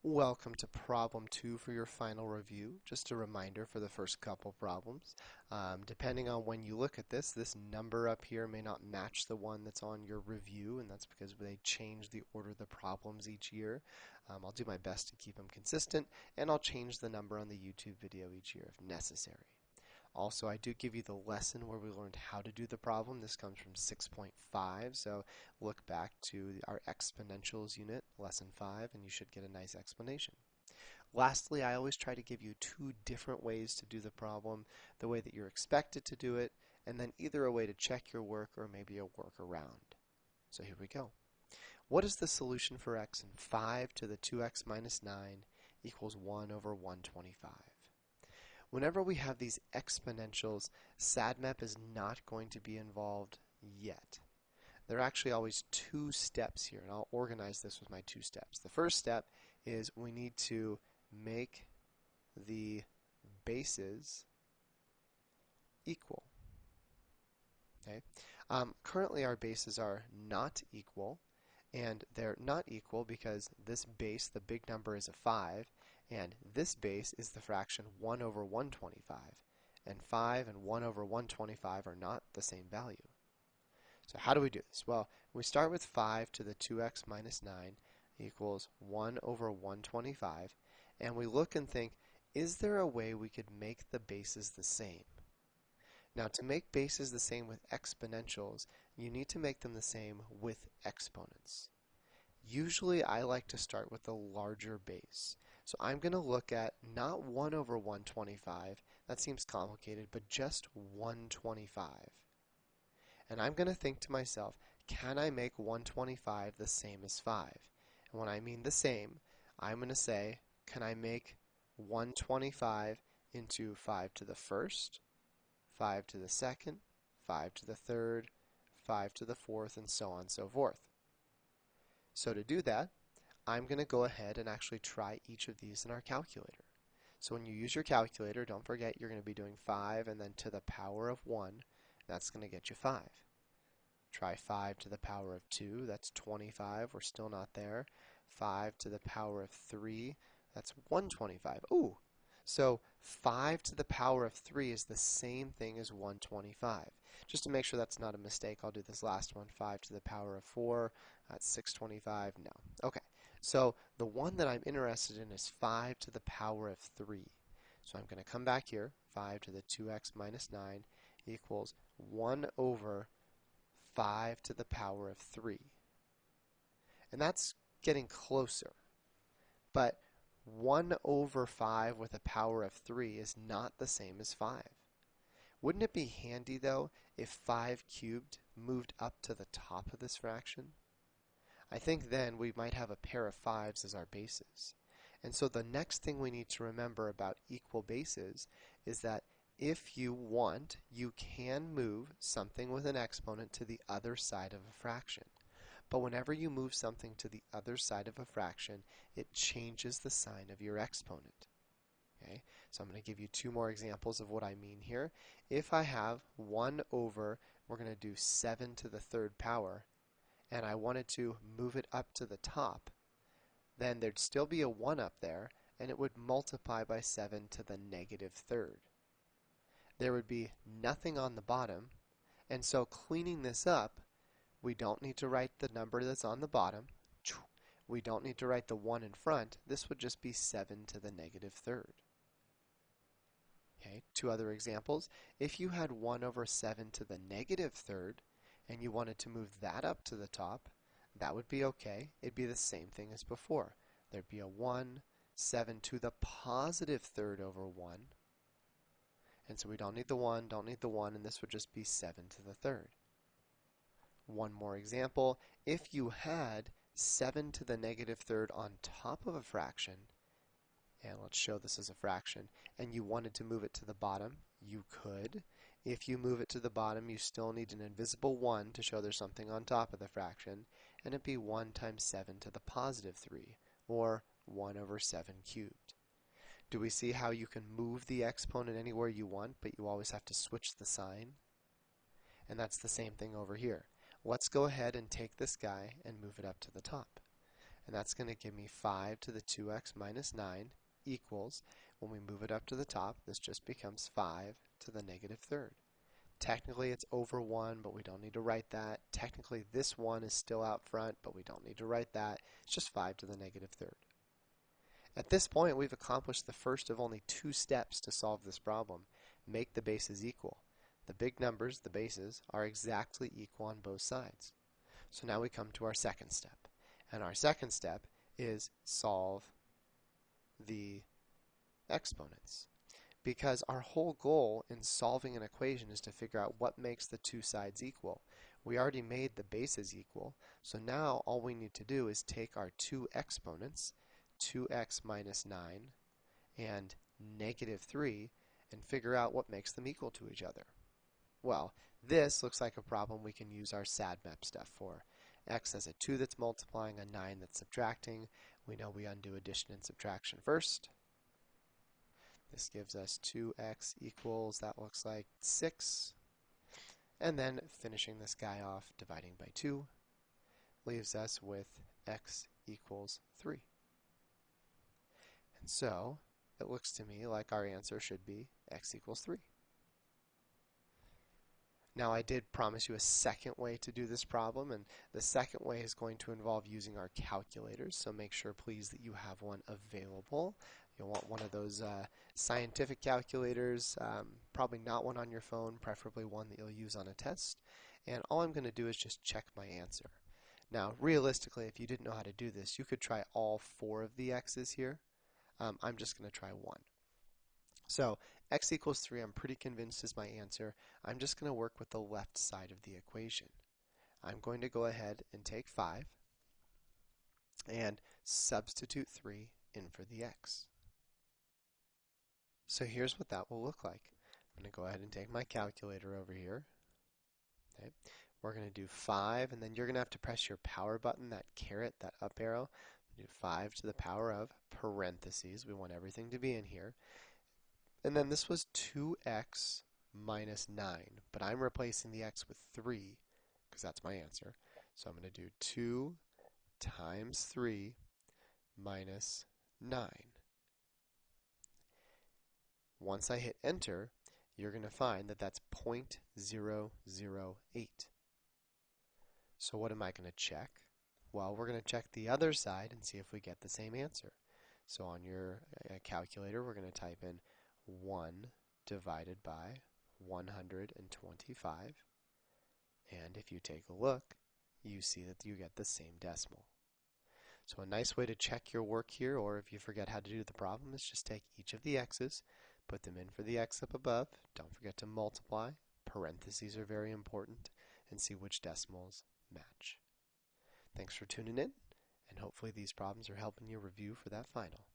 Welcome to problem 2 for your final review. Just a reminder for the first couple problems. Depending on when you look at this number up here may not match the one that's on your review, and that's because they change the order of the problems each year. I'll do my best to keep them consistent, and I'll change the number on the YouTube video each year if necessary. Also, I do give you the lesson where we learned how to do the problem. This comes from 6.5, so look back to our exponentials unit, lesson 5, and you should get a nice explanation. Lastly, I always try to give you two different ways to do the problem, the way that you're expected to do it, and then either a way to check your work or maybe a workaround. So here we go. What is the solution for x in 5 to the 2x minus 9 equals 1 over 125? Whenever we have these exponentials, SADMAP is not going to be involved yet. There are actually always two steps here, and I'll organize this with my two steps. The first step is we need to make the bases equal. Okay? Currently our bases are not equal, and they're not equal because this base, the big number, is a 5, and this base is the fraction 1 over 125, and 5 and 1 over 125 are not the same value. So how do we do this? Well, we start with 5 to the 2x minus 9 equals 1 over 125, and we look and think, is there a way we could make the bases the same? Now, to make bases the same with exponentials, you need to make them the same with exponents. Usually I like to start with the larger base. So I'm going to look at not 1 over 125, that seems complicated, but just 125. And I'm going to think to myself, can I make 125 the same as 5? And when I mean the same, I'm going to say, can I make 125 into 5 to the first, 5 to the second, 5 to the third, 5 to the fourth, and so on and so forth. So to do that, I'm going to go ahead and actually try each of these in our calculator. So when you use your calculator, don't forget you're going to be doing 5 and then to the power of 1. That's going to get you 5. Try 5 to the power of 2. That's 25. We're still not there. 5 to the power of 3. That's 125. Ooh! So 5 to the power of 3 is the same thing as 125. Just to make sure that's not a mistake, I'll do this last one. 5 to the power of 4. That's 625. No. Okay. So the one that I'm interested in is 5 to the power of 3. So I'm going to come back here. 5 to the 2x minus 9 equals 1 over 5 to the power of 3. And that's getting closer. But 1 over 5 with a power of 3 is not the same as 5. Wouldn't it be handy, though, if 5 cubed moved up to the top of this fraction? I think then we might have a pair of 5s as our bases. And so the next thing we need to remember about equal bases is that if you want, you can move something with an exponent to the other side of a fraction. But whenever you move something to the other side of a fraction, it changes the sign of your exponent. Okay? So I'm going to give you two more examples of what I mean here. If I have 1 over, we're going to do 7 to the third power, and I wanted to move it up to the top, then there'd still be a 1 up there, and it would multiply by 7 to the negative third. There would be nothing on the bottom, and so cleaning this up, we don't need to write the number that's on the bottom. We don't need to write the 1 in front. This would just be 7 to the negative third. Okay, two other examples. If you had 1 over 7 to the negative third, and you wanted to move that up to the top, that would be okay. It'd be the same thing as before. There'd be a 1, 7 to the positive third over 1. And so we don't need the 1, and this would just be 7 to the third. One more example. If you had 7 to the negative third on top of a fraction, and let's show this as a fraction, and you wanted to move it to the bottom, you could. If you move it to the bottom, you still need an invisible 1 to show there's something on top of the fraction, and it'd be 1 times 7 to the positive 3, or 1 over 7 cubed. Do we see how you can move the exponent anywhere you want, but you always have to switch the sign? And that's the same thing over here. Let's go ahead and take this guy and move it up to the top. and that's going to give me 5 to the 2x minus 9 equals, when we move it up to the top, this just becomes 5 to the negative third. Technically it's over 1, but we don't need to write that. Technically this 1 is still out front, but we don't need to write that. It's just 5 to the negative third. At this point, we've accomplished the first of only 2 steps to solve this problem. Make the bases equal. The big numbers, the bases, are exactly equal on both sides. So now we come to our second step. And our second step is solve the exponents. Because our whole goal in solving an equation is to figure out what makes the 2 sides equal. We already made the bases equal, so now all we need to do is take our 2 exponents, 2x minus 9 and negative 3, and figure out what makes them equal to each other. Well, this looks like a problem we can use our SADMAP stuff for. X as a 2 that's multiplying, a 9 that's subtracting. We know we undo addition and subtraction first. This gives us 2x equals, that looks like 6. And then finishing this guy off, dividing by 2, leaves us with x equals 3. And so, it looks to me like our answer should be x equals 3. Now I did promise you a second way to do this problem, and the second way is going to involve using our calculators, so make sure please that you have one available. You'll want one of those scientific calculators, probably not one on your phone, preferably one that you'll use on a test. And all I'm going to do is just check my answer. Now realistically, if you didn't know how to do this, you could try all 4 of the x's here. I'm just going to try 1. So x equals 3, I'm pretty convinced is my answer. I'm just going to work with the left side of the equation. I'm going to go ahead and take 5 and substitute 3 in for the x. So here's what that will look like. I'm going to go ahead and take my calculator over here. Okay. We're going to do 5, and then you're going to have to press your power button, that caret, that up arrow. Do 5 to the power of parentheses. We want everything to be in here. And then this was 2x minus 9, but I'm replacing the x with 3 because that's my answer. So I'm going to do 2 times 3 minus 9. Once I hit enter, you're going to find that that's 0.008. So what am I going to check? Well, we're going to check the other side and see if we get the same answer. So on your calculator, we're going to type in 1 divided by 125. And if you take a look, you see that you get the same decimal. So a nice way to check your work here, or if you forget how to do the problem, is just take each of the x's, put them in for the x up above. Don't forget to multiply. Parentheses are very important, and see which decimals match. Thanks for tuning in, and hopefully these problems are helping you review for that final.